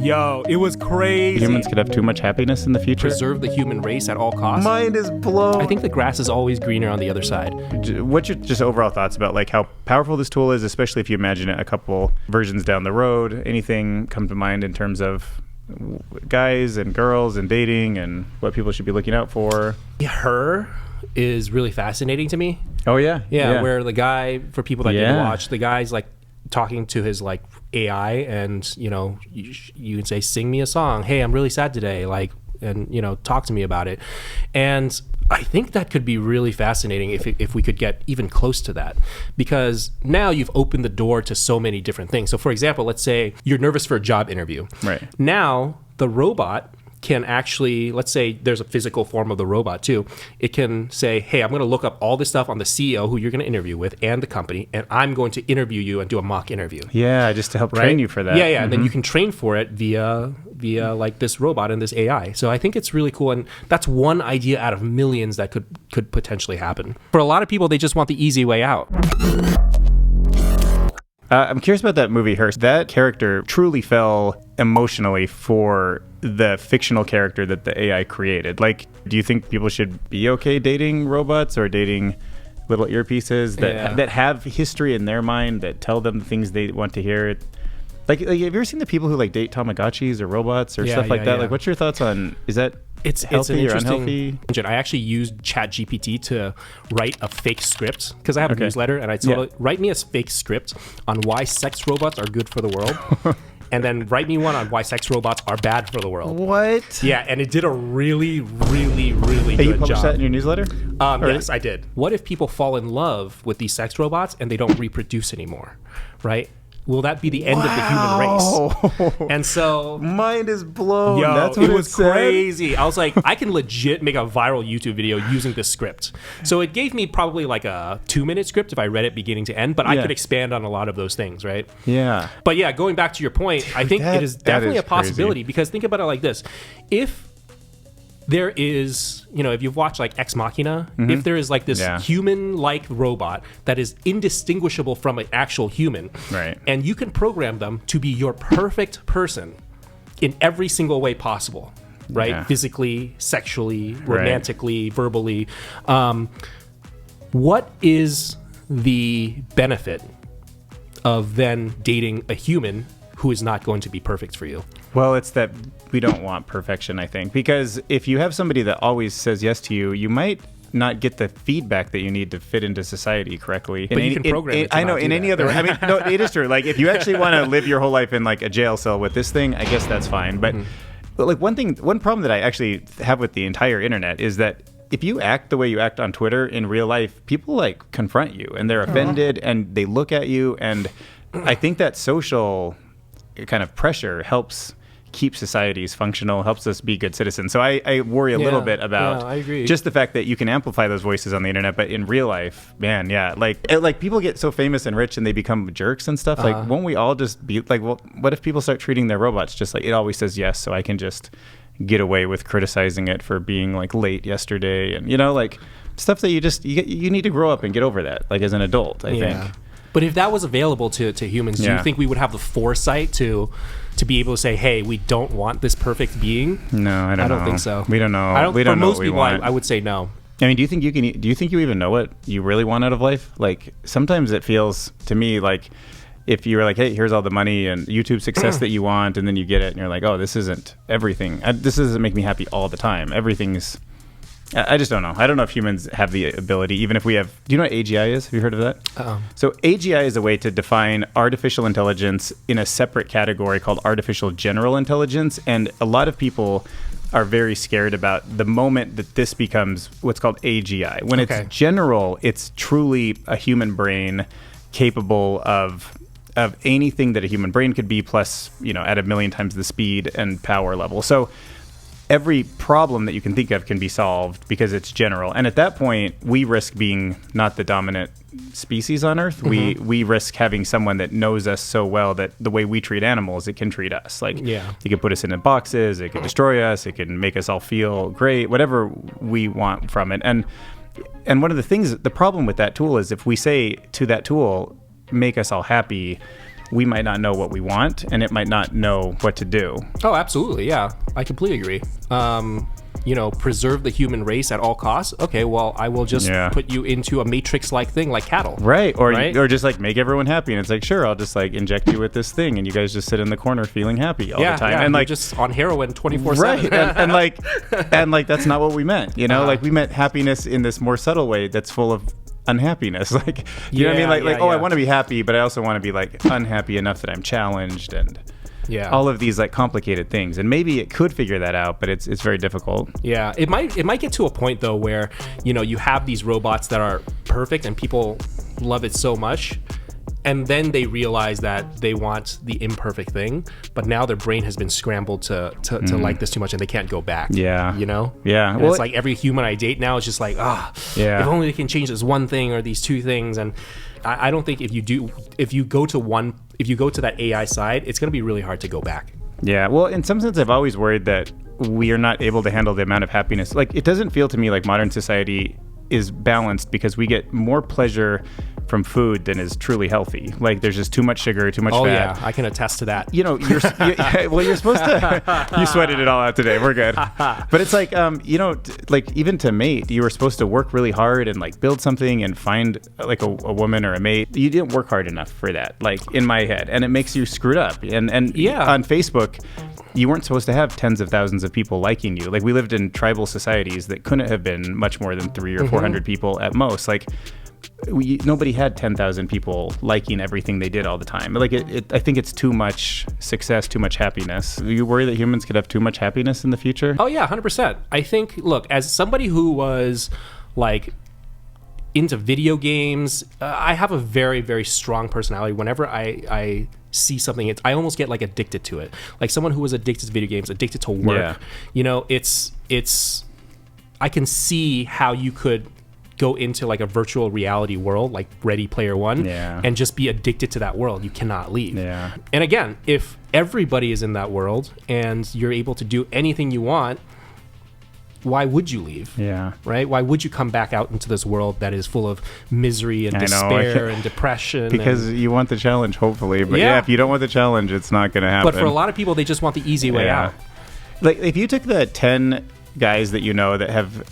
Yo, it was crazy. Humans could have too much happiness in the future. Preserve the human race at all costs. Mind is blown. I think the grass is always greener on the other side. What's your just overall thoughts about like how powerful this tool is, especially if you imagine it a couple versions down the road? Anything come to mind in terms of guys and girls and dating and what people should be looking out for? Her is really fascinating to me. Oh yeah. Where the guy, for people that didn't watch, the guy's like talking to his like AI, and you know, you can say, sing me a song, hey, I'm really sad today, like, and you know, talk to me about it. And I think that could be really fascinating if we could get even close to that, because now you've opened the door to so many different things. So for example, let's say you're nervous for a job interview. Right. Now the robot can actually, let's say there's a physical form of the robot too. It can say, hey, I'm going to look up all this stuff on the CEO who you're going to interview with and the company, and I'm going to interview you and do a mock interview. Yeah, just to help train you for that. Yeah. And then you can train for it via like this robot and this AI. So I think it's really cool. And that's one idea out of millions that could potentially happen. For a lot of people, they just want the easy way out. I'm curious about that movie, Her. That character truly fell emotionally for the fictional character that the AI created. Like, do you think people should be okay dating robots or dating little earpieces that have history in their mind, that tell them the things they want to hear? Like, have you ever seen the people who like date Tamagotchis or robots or stuff like that? Like, what's your thoughts on, is that healthy or unhealthy? I actually used ChatGPT to write a fake script, because I have a newsletter, and I told it, write me a fake script on why sex robots are good for the world. And then write me one on why sex robots are bad for the world. What? Yeah, and it did a really, really, really good job. You published that in your newsletter? Yes, I did. What if people fall in love with these sex robots and they don't reproduce anymore, right? Will that be the end of the human race? And so... Mind is blown. Yo, that's what it was crazy. I was like, I can legit make a viral YouTube video using this script. So it gave me probably like a 2-minute script if I read it beginning to end, but I could expand on a lot of those things, right? Yeah. But yeah, going back to your point, I think it is definitely a possibility, because think about it like this. If there is, you know, if you've watched like Ex Machina, if there is like this human-like robot that is indistinguishable from an actual human, right, and you can program them to be your perfect person in every single way possible, right? Yeah. Physically, sexually, romantically, verbally. What is the benefit of then dating a human who is not going to be perfect for you? Well, it's that we don't want perfection, I think, because if you have somebody that always says yes to you, you might not get the feedback that you need to fit into society correctly. But you can program it to I know, not do in any that. other, I mean, no, it is true. Like, if you actually want to live your whole life in like a jail cell with this thing, I guess that's fine. But like one problem that I actually have with the entire internet is that if you act the way you act on Twitter in real life, people like confront you and they're offended and they look at you. And I think that social kind of pressure helps keep societies functional, helps us be good citizens. So I worry a little bit about I agree. just the fact that you can amplify those voices on the internet, but in real life, man, like people get so famous and rich and they become jerks and stuff. Like, won't we all just be like, well, what if people start treating their robots just like it always says yes, so I can just get away with criticizing it for being like late yesterday, and you know, like stuff that you need to grow up and get over that, like as an adult, I think. But if that was available to humans, do you think we would have the foresight to be able to say, hey, we don't want this perfect being? No, I don't know. I don't think so. We don't know. We don't know what we want. I would say no. I mean, do you think you even know what you really want out of life? Like, sometimes it feels to me like if you were like, hey, here's all the money and YouTube success that you want, and then you get it and you're like, oh, this isn't everything. This doesn't make me happy all the time. Everything's... I just don't know. I don't know if humans have the ability, even if we have... Do you know what AGI is? Have you heard of that? Uh-oh. So AGI is a way to define artificial intelligence in a separate category called artificial general intelligence. And a lot of people are very scared about the moment that this becomes what's called AGI. When it's general, it's truly a human brain capable of anything that a human brain could be, plus, you know, at 1,000,000 times the speed and power level. So every problem that you can think of can be solved because it's general. And at that point, we risk being not the dominant species on Earth. We risk having someone that knows us so well that the way we treat animals, it can treat us. Like, it can put us in boxes, it can destroy us, it can make us all feel great, whatever we want from it. And one of the things, the problem with that tool is if we say to that tool, make us all happy, we might not know what we want, and it might not know what to do. Oh, absolutely. Yeah, I completely agree. Preserve the human race at all costs. Okay, well, I will just put you into a Matrix-like thing like cattle. Right. Or just like make everyone happy. And it's like, sure, I'll just like inject you with this thing and you guys just sit in the corner feeling happy all the time. Yeah, and like just on heroin 24/7. Right. and like that's not what we meant. Like we meant happiness in this more subtle way that's full of unhappiness. Like you know what I mean? I want to be happy, but I also want to be like unhappy enough that I'm challenged and all of these like complicated things. And maybe it could figure that out, but it's very difficult. Yeah, it might get to a point though where you have these robots that are perfect and people love it so much, and then they realize that they want the imperfect thing, but now their brain has been scrambled to like this too much and they can't go back. Yeah. And it's like every human I date now is just like, if only they can change this one thing or these two things. And I don't think if you go to that AI side, it's going to be really hard to go back. Yeah. Well, in some sense, I've always worried that we are not able to handle the amount of happiness. Like, it doesn't feel to me like modern society is balanced because we get more pleasure from food than is truly healthy. Like, there's just too much sugar, too much fat. Oh yeah, I can attest to that. You're supposed to. You sweated it all out today. We're good. But it's like, like even to mate, you were supposed to work really hard and like build something and find like a woman or a mate. You didn't work hard enough for that. Like in my head, and it makes you screwed up. And on Facebook, you weren't supposed to have tens of thousands of people liking you. Like, we lived in tribal societies that couldn't have been much more than 300 or 400 people at most. Like, nobody had 10,000 people liking everything they did all the time. Like, I think it's too much success, too much happiness. Do you worry that humans could have too much happiness in the future? Oh yeah, 100%. I think, look, as somebody who was like into video games, I have a very, very strong personality. Whenever I see something, I almost get like addicted to it. Like someone who was addicted to video games, addicted to work. It's I can see how you could go into like a virtual reality world like Ready Player One and just be addicted to that world. You cannot leave. And again, if everybody is in that world and you're able to do anything you want, why would you leave? Right? Why would you come back out into this world that is full of misery and despair and depression? Because you want the challenge, hopefully. But if you don't want the challenge, it's not going to happen. But for a lot of people, they just want the easy way out. Like, if you took the 10 guys that that have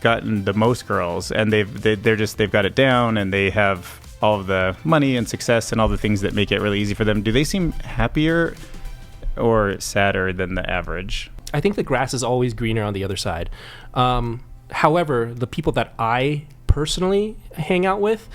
gotten the most girls, and they've got it down, and they have all of the money and success and all the things that make it really easy for them, do they seem happier or sadder than the average? I think the grass is always greener on the other side. However, the people that I personally hang out with,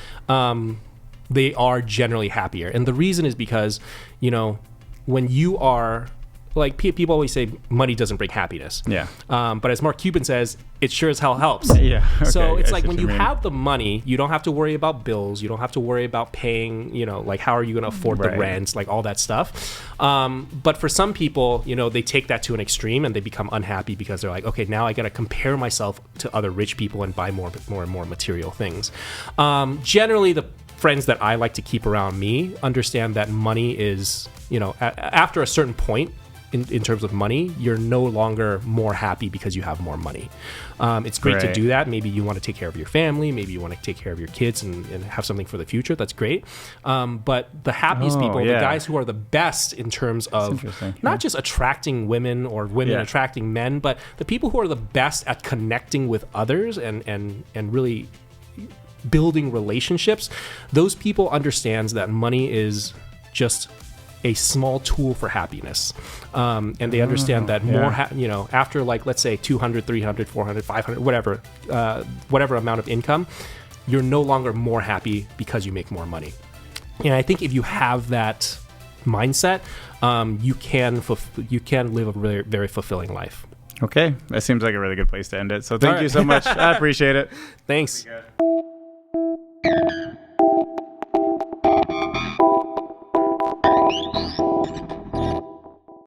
they are generally happier. And the reason is because, when you are, like, people always say money doesn't bring happiness. But as Mark Cuban says, it sure as hell helps. So it's like when you have the money, you don't have to worry about bills. You don't have to worry about paying, like how are you going to afford the rent, like all that stuff. But for some people, they take that to an extreme and they become unhappy because they're like, okay, now I got to compare myself to other rich people and buy more and more material things. Generally, the friends that I like to keep around me understand that money is, after a certain point, in terms of money, you're no longer more happy because you have more money. It's great to do that. Maybe you want to take care of your family. Maybe you want to take care of your kids and have something for the future. That's great. But the happiest people, the guys who are the best in terms of not just attracting women or women attracting men, but the people who are the best at connecting with others and really building relationships, those people understands that money is just a small tool for happiness. And they understand that more, after like, let's say 200, 300, 400, 500, whatever amount of income, you're no longer more happy because you make more money. And I think if you have that mindset, you can live a very, very fulfilling life. Okay. That seems like a really good place to end it. So thank you so much. I appreciate it. Thanks.